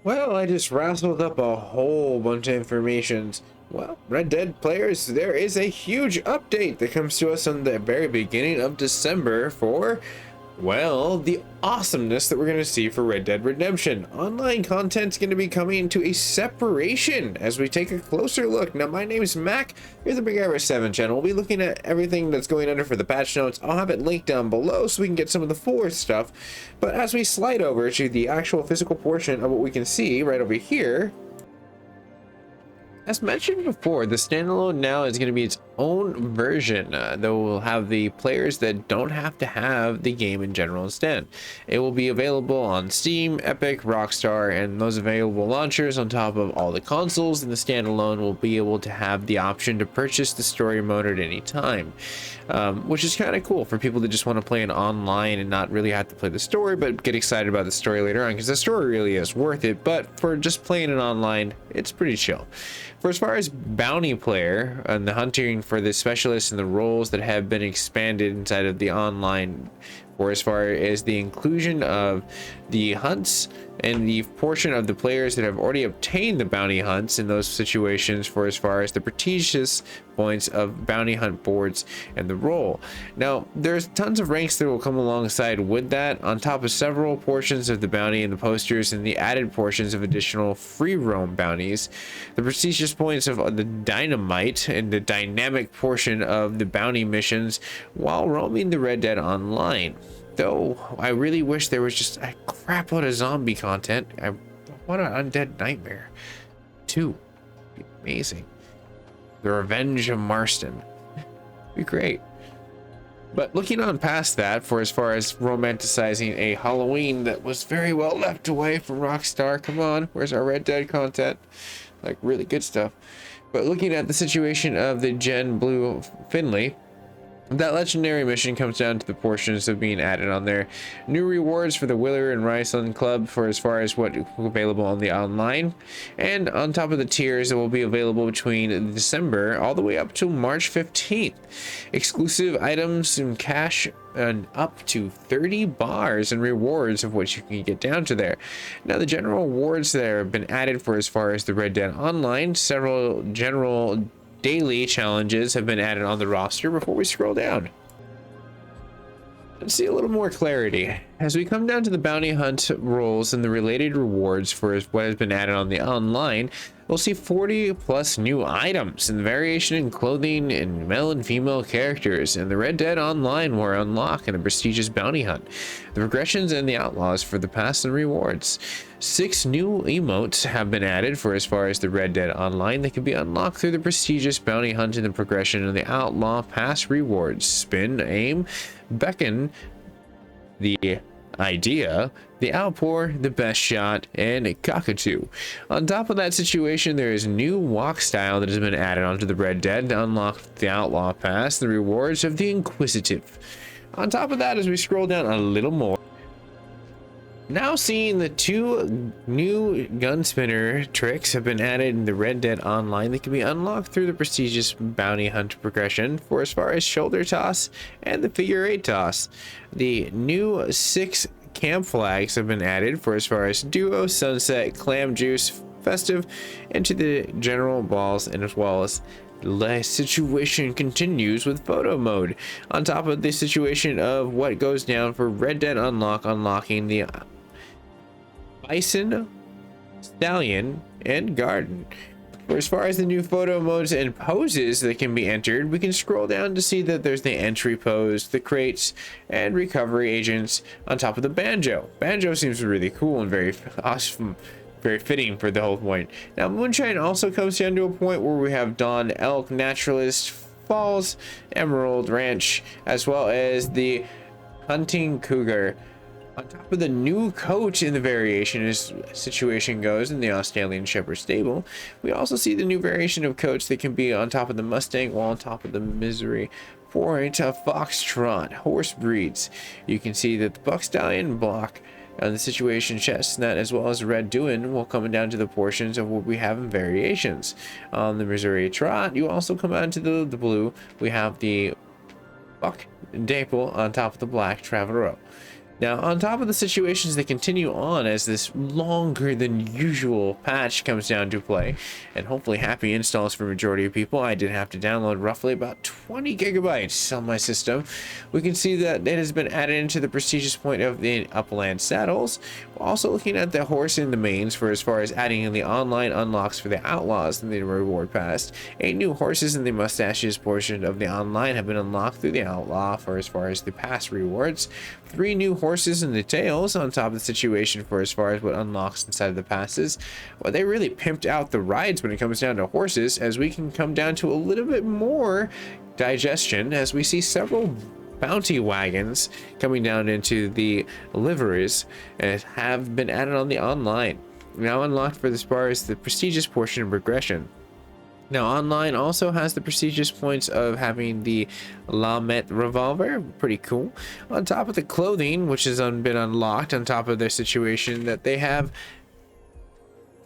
Well, I just rattled up a whole bunch of information. Well, Red Dead players, there is a huge update that comes to us on the very beginning of December for, well, the awesomeness that we're going to see for Red Dead Redemption. Online content's going to be coming to a separation as we take a closer look. Now, my name is Mac. Here's the Big Arrow 7 channel. We'll be looking at everything that's going under for the patch notes. I'll have it linked down below so we can get some of the forward stuff. But as we slide over to the actual physical portion of what we can see right over here, as mentioned before, the standalone now is going to be its own version, though we'll have the players that don't have to have the game in general instead. It will be available on Steam, Epic, Rockstar, and those available launchers on top of all the consoles, and the standalone will be able to have the option to purchase the story mode at any time, which is kind of cool for people that just want to play it online and not really have to play the story, but get excited about the story later on, because the story really is worth it. But for just playing it online, it's pretty chill. For as far as bounty player and the hunting for the specialists and the roles that have been expanded inside of the online, or as far as the inclusion of the hunts and the portion of the players that have already obtained the bounty hunts in those situations, for as far as the prestigious points of bounty hunt boards and the role. Now, there's tons of ranks that will come alongside with that, on top of several portions of the bounty and the posters and the added portions of additional free roam bounties, the prestigious points of the dynamite and the dynamic portion of the bounty missions while roaming the Red Dead Online. Though I really wish there was just a crap load of zombie content. I want an Undead Nightmare 2. Be amazing. The Revenge of Marston. Be great. But looking on past that, for as far as romanticizing a Halloween that was very well left away from Rockstar, come on, where's our Red Dead content? Like, really good stuff. But looking at the situation of the Gen Blue Finley, that legendary mission comes down to the portions of being added on there. New rewards for the Willer and Riceland Club for as far as what available on the online. And on top of the tiers that will be available between December all the way up to March 15th. Exclusive items and cash and up to 30 bars and rewards of which you can get down to there. Now the general rewards there have been added for as far as the Red Dead Online. Several general daily challenges have been added on the roster before we scroll down and see a little more clarity. As we come down to the bounty hunt roles and the related rewards for what has been added on the online, we'll see 40 plus new items and variation in clothing and male and female characters, and the Red Dead Online will unlock in a prestigious bounty hunt. The progressions and the outlaws for the past and rewards. 6 new emotes have been added for as far as the Red Dead Online. They can be unlocked through the prestigious bounty hunt and the progression of the outlaw pass rewards. Spin, aim, beckon, the idea, the outpour, the best shot, and cockatoo. On top of that situation, there is new walk style that has been added onto the Red Dead to unlock the outlaw pass, the rewards of the inquisitive. On top of that, as we scroll down a little more, now seeing the 2 new gunspinner tricks have been added in the Red Dead Online. They can be unlocked through the prestigious bounty hunt progression for as far as shoulder toss and the figure 8 toss. The new 6 camp flags have been added for as far as duo, sunset, clam juice, festive, into the general balls, and as well as the situation continues with photo mode. On top of the situation of what goes down for Red Dead unlocking the bison, stallion, and garden. For as far as the new photo modes and poses that can be entered, we can scroll down to see that there's the entry pose, the crates, and recovery agents on top of the banjo. Banjo seems really cool and very awesome, very fitting for the whole point. Now Moonshine also comes down to a point where we have Dawn, Elk, Naturalist, Falls, Emerald Ranch, as well as the Hunting Cougar. On top of the new coach in the variation as situation goes in the Australian Shepherd stable, we also see the new variation of coach that can be on top of the Mustang or on top of the Misery Point of Foxtrot horse breeds. You can see that the Buck Stallion block and the situation chestnut as well as red Doohan will come down to the portions of what we have in variations. On the Missouri Trot, you also come down to the blue. We have the Buck Dapple on top of the black Traveler. Now, on top of the situations that continue on as this longer than usual patch comes down to play, and hopefully happy installs for majority of people, I did have to download roughly about 20 gigabytes on my system. We can see that it has been added into the prestigious point of the upland saddles. We're also looking at the horse in the mains for as far as adding in the online unlocks for the outlaws in the reward pass. 8 new horses in the mustaches portion of the online have been unlocked through the outlaw for as far as the pass rewards. 3 new horses in the tails on top of the situation for as far as what unlocks inside of the passes. Well, they really pimped out the rides when it comes down to horses, as we can come down to a little bit more digestion as we see several bounty wagons coming down into the liveries and have been added on the online. Now unlocked for as far as the prestigious portion of progression. Now, online also has the prestigious points of having the Lamet revolver, pretty cool. On top of the clothing, which has been unlocked on top of their situation, that they have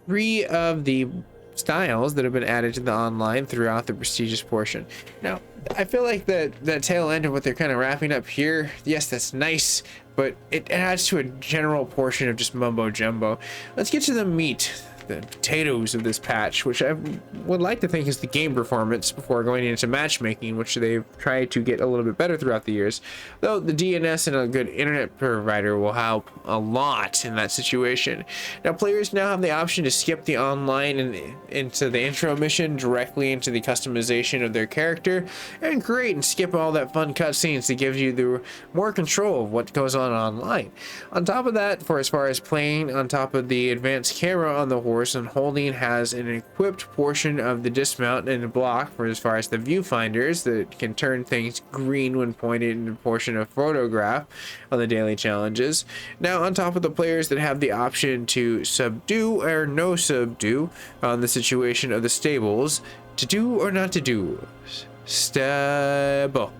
3 of the styles that have been added to the online throughout the prestigious portion. Now, I feel like that tail end of what they're kind of wrapping up here, yes, that's nice, but it adds to a general portion of just mumbo jumbo. Let's get to the meat, the potatoes of this patch, which I would like to think is the game performance before going into matchmaking, which they've tried to get a little bit better throughout the years, though the DNS and a good internet provider will help a lot in that situation. Now, players now have the option to skip the online and into the intro mission directly into the customization of their character and create and skip all that fun cutscenes that gives you the more control of what goes on online. On top of that, for as far as playing on top of the advanced camera on the horse and holding has an equipped portion of the dismount and block for as far as the viewfinders that can turn things green when pointed in a portion of photograph on the daily challenges. Now, on top of the players that have the option to subdue or no subdue on the situation of the stables, to do or not to do, stable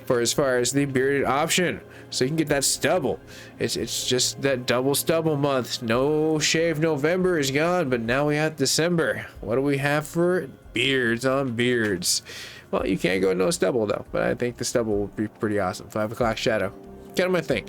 for as far as the bearded option, so you can get that stubble. It's just that double stubble month. No shave November is gone, but now we have December. What do we have for it? Beards on beards. Well, you can't go no stubble though, but I think the stubble would be pretty awesome. 5 o'clock shadow, kind of my thing.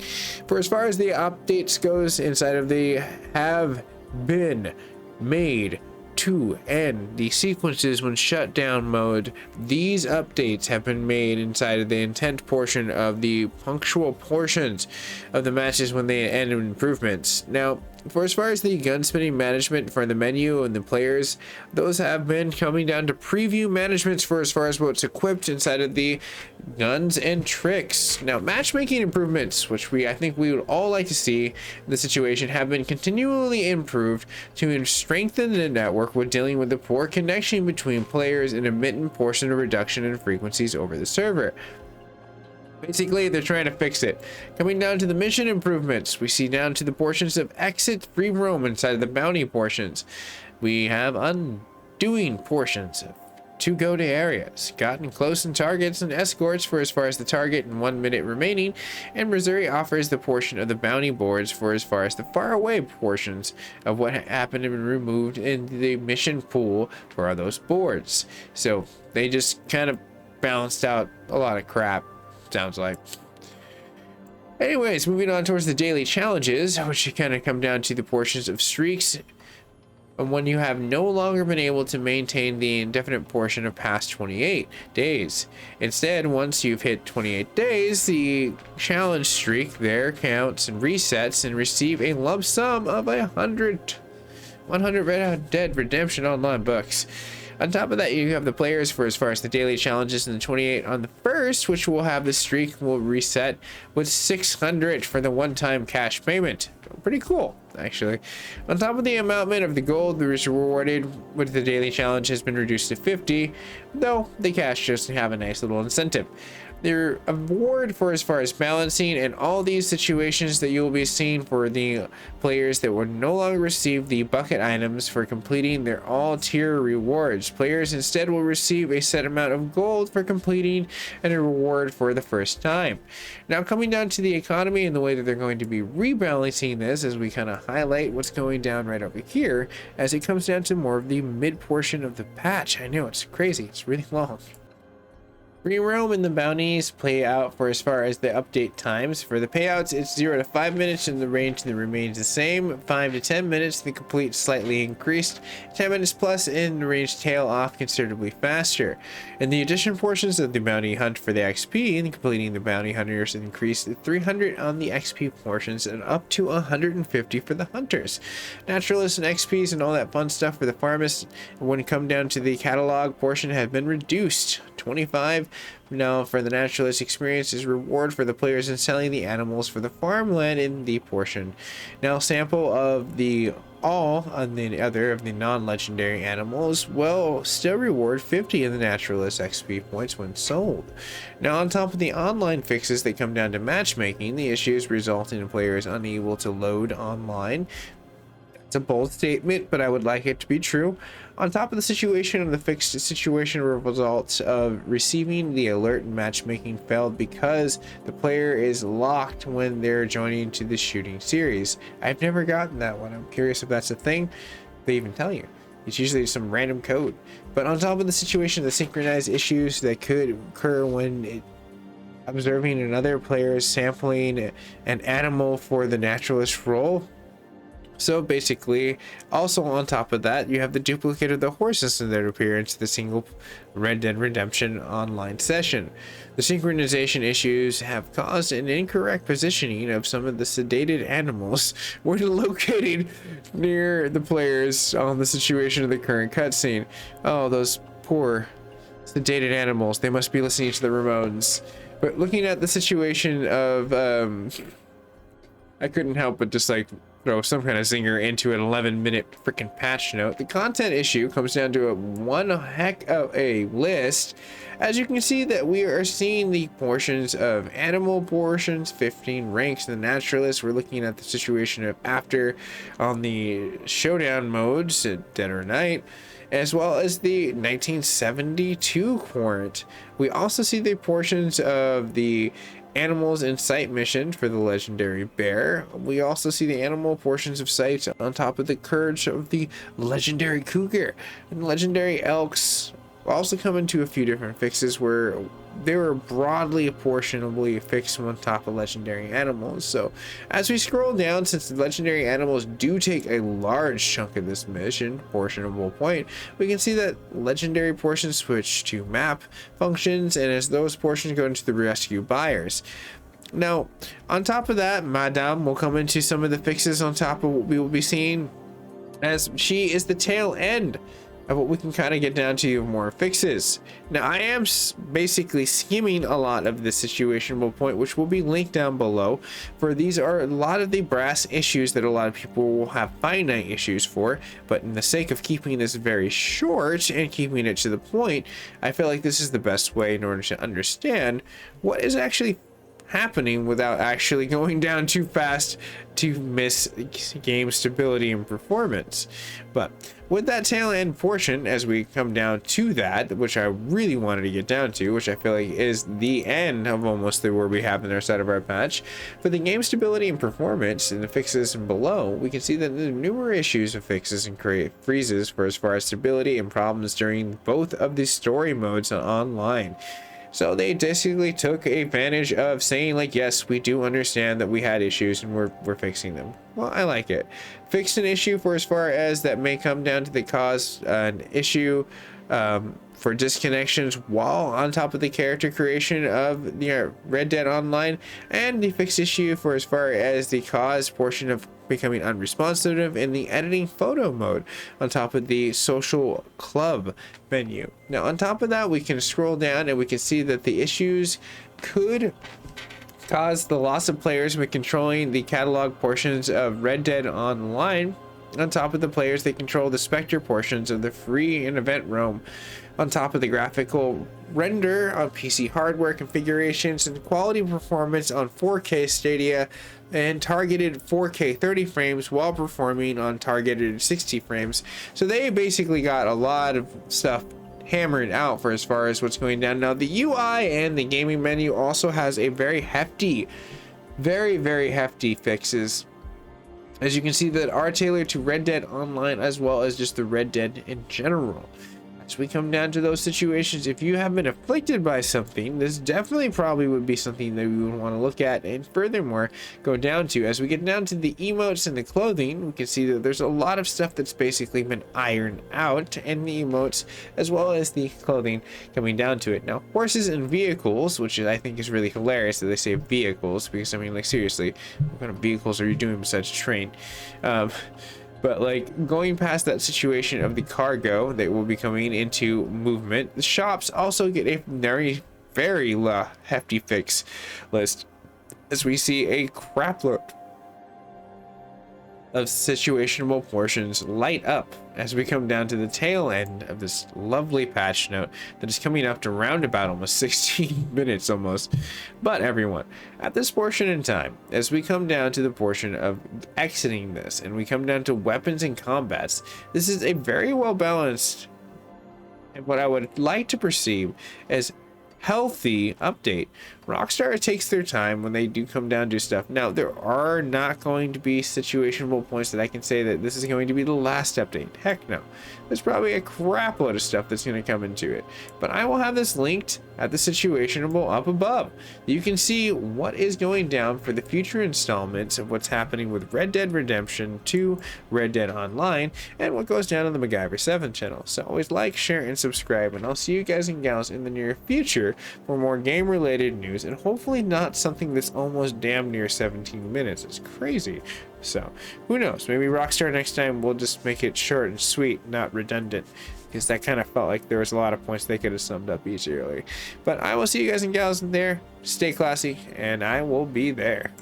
For as far as the updates goes inside of the have been made to end the sequences when shut down mode, these updates have been made inside of the intent portion of the punctual portions of the matches when they end in improvements. Now, for as far as the gun spinning management for the menu and the players, those have been coming down to preview managements for as far as what's equipped inside of the guns and tricks. Now, matchmaking improvements, which I think we would all like to see in the situation, have been continually improved to strengthen the network with dealing with the poor connection between players and intermittent portion of reduction in frequencies over the server. Basically, they're trying to fix it. Coming down to the mission improvements, we see down to the portions of exit free roam inside of the bounty portions. We have undoing portions of to go to areas, gotten close and targets and escorts for as far as the target and 1 minute remaining, and Missouri offers the portion of the bounty boards for as far as the far away portions of what happened and been removed in the mission pool for those boards. So they just kind of balanced out a lot of crap, sounds like. Anyways, moving on towards the daily challenges, which kind of come down to the portions of streaks. And when you have no longer been able to maintain the indefinite portion of past 28 days. Instead, once you've hit 28 days, the challenge streak there counts and resets and receive a lump sum of 100 Red Dead Redemption Online bucks. On top of that, you have the players for as far as the daily challenges in the 28 on the 1st, which will have the streak will reset with 600 for the one-time cash payment. Pretty cool, actually. On top of the amountment of the gold that is rewarded with the daily challenge has been reduced to 50, though the cash just have a nice little incentive. Their award for as far as balancing and all these situations that you will be seeing for the players that will no longer receive the bucket items for completing their all tier rewards. Players instead will receive a set amount of gold for completing and a reward for the first time. Now, coming down to the economy and the way that they're going to be rebalancing this, as we kind of highlight what's going down right over here, as it comes down to more of the mid portion of the patch. I know it's crazy, it's really long. Free roam and the bounties play out for as far as the update times. For the payouts, it's 0 to 5 minutes and the range that remains the same. 5 to 10 minutes, the complete slightly increased. 10 minutes plus and the range tail off considerably faster. In the addition portions of the bounty hunt for the XP, and completing the bounty hunters increased 300 on the XP portions and up to 150 for the hunters. Naturalists and XPs and all that fun stuff for the farmists, when it come down to the catalog portion, have been reduced. 25 now for the naturalist experience is reward for the players in selling the animals for the farmland in the portion. Now sample of the all on the other of the non-legendary animals will still reward 50 of the naturalist XP points when sold. Now on top of the online fixes that come down to matchmaking, the issues resulting in players unable to load online. It's a bold statement, but I would like it to be true. On top of the situation of the fixed situation results of receiving the alert and matchmaking failed because the player is locked when they're joining to the shooting series. I've never gotten that one. I'm curious if that's a thing. They even tell you. It's usually some random code. But on top of the situation of the synchronized issues that could occur when observing another player sampling an animal for the naturalist role. So basically, also on top of that, you have the duplicate of the horses that appear into the single Red Dead Redemption online session. The synchronization issues have caused an incorrect positioning of some of the sedated animals when located near the players on the situation of the current cutscene. Oh, those poor sedated animals. They must be listening to the Ramones. But looking at the situation of, I couldn't help but just like throw some kind of zinger into an 11-minute freaking patch note. The content issue comes down to one heck of a list. As you can see that we are seeing the portions of animal portions, 15 ranks. The naturalist, we're looking at the situation of after on the showdown modes, dead or night, as well as the 1972 warrant. We also see the portions of the animals in sight mission for the legendary bear. We also see the animal portions of sight on top of the courage of the legendary cougar, and legendary elks also come into a few different fixes where they were broadly apportionably fixed on top of legendary animals. So as we scroll down, since the legendary animals do take a large chunk of this mission portionable point, we can see that legendary portions switch to map functions, and as those portions go into the rescue buyers. Now on top of that, Madame will come into some of the fixes on top of what we will be seeing, as she is the tail end of what we can kind of get down to more fixes. Now I am basically skimming a lot of the situational point, which will be linked down below, for these are a lot of the brass issues that a lot of people will have finite issues for, but in the sake of keeping this very short and keeping it to the point, I feel like this is the best way in order to understand what is actually happening without actually going down too fast to miss game stability and performance. But with that tail end portion, as we come down to that, which I really wanted to get down to, which I feel like is the end of almost where we have in our side of our patch, for the game stability and performance and the fixes below, we can see that there are numerous issues of fixes and create freezes for as far as stability and problems during both of the story modes online. So they basically took advantage of saying like, yes, we do understand that we had issues and we're fixing them. Well, I like it. Fixed an issue for as far as that may come down to the cause an issue for disconnections while on top of the character creation of the Red Dead Online, and the fixed issue for as far as the cause portion of becoming unresponsive in the editing photo mode on top of the social club menu. Now on top of that, we can scroll down and we can see that the issues could cause the loss of players when controlling the catalog portions of Red Dead Online. On top of the players, they control the Spectre portions of the free and event roam. On top of the graphical render on PC hardware configurations and quality performance on 4K Stadia and targeted 4K 30 frames while performing on targeted 60 frames. So they basically got a lot of stuff hammered out for as far as what's going down. Now the UI and the gaming menu also has a very hefty, very hefty fixes, as you can see, that are tailored to Red Dead Online as well as just the Red Dead in general. As we come down to those situations, if you have been afflicted by something, this definitely probably would be something that we would want to look at and furthermore go down to. As we get down to the emotes and the clothing, we can see that there's a lot of stuff that's basically been ironed out in the emotes as well as the clothing coming down to it. Now, horses and vehicles, which I think is really hilarious that they say vehicles, because I mean, like, seriously, what kind of vehicles are you doing besides train? But like going past that situation of the cargo that will be coming into movement, the shops also get a very hefty fix list, as we see a crapload of situationable portions light up as we come down to the tail end of this lovely patch note that is coming up to roundabout almost 16 minutes almost. But everyone, at this portion in time, as we come down to the portion of exiting this and we come down to weapons and combats, this is a very well balanced and what I would like to perceive as healthy update. Rockstar takes their time when they do come down to stuff. Now, there are not going to be situational points that I can say that this is going to be the last update. Heck no. There's probably a crap load of stuff that's going to come into it. But I will have this linked at the situationable up above. You can see what is going down for the future installments of what's happening with Red Dead Redemption 2, Red Dead Online, and what goes down on the MacGyver 7 channel. So always like, share, and subscribe, and I'll see you guys and gals in the near future for more game-related news, and hopefully not something that's almost damn near 17 minutes. It's crazy. So who knows, maybe Rockstar next time will just make it short and sweet, not redundant, because that kind of felt like there was a lot of points they could have summed up easily. But I will see you guys and gals in there. Stay classy, and I will be there.